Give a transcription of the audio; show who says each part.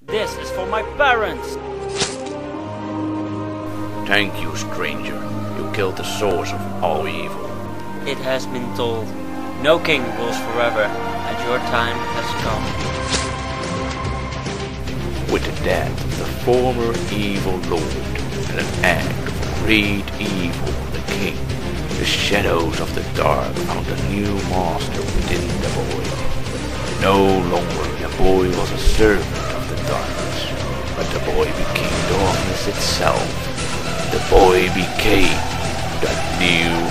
Speaker 1: This is for my parents!
Speaker 2: Thank you, stranger. You killed the source of all evil.
Speaker 1: It has been told, no king rules forever, and your time has come.
Speaker 2: With the death of the former evil lord and an act of great evil of the king, the shadows of the dark found a new master within the boy. No longer the boy was a servant of the darkness, but the boy became darkness itself. The boy became the new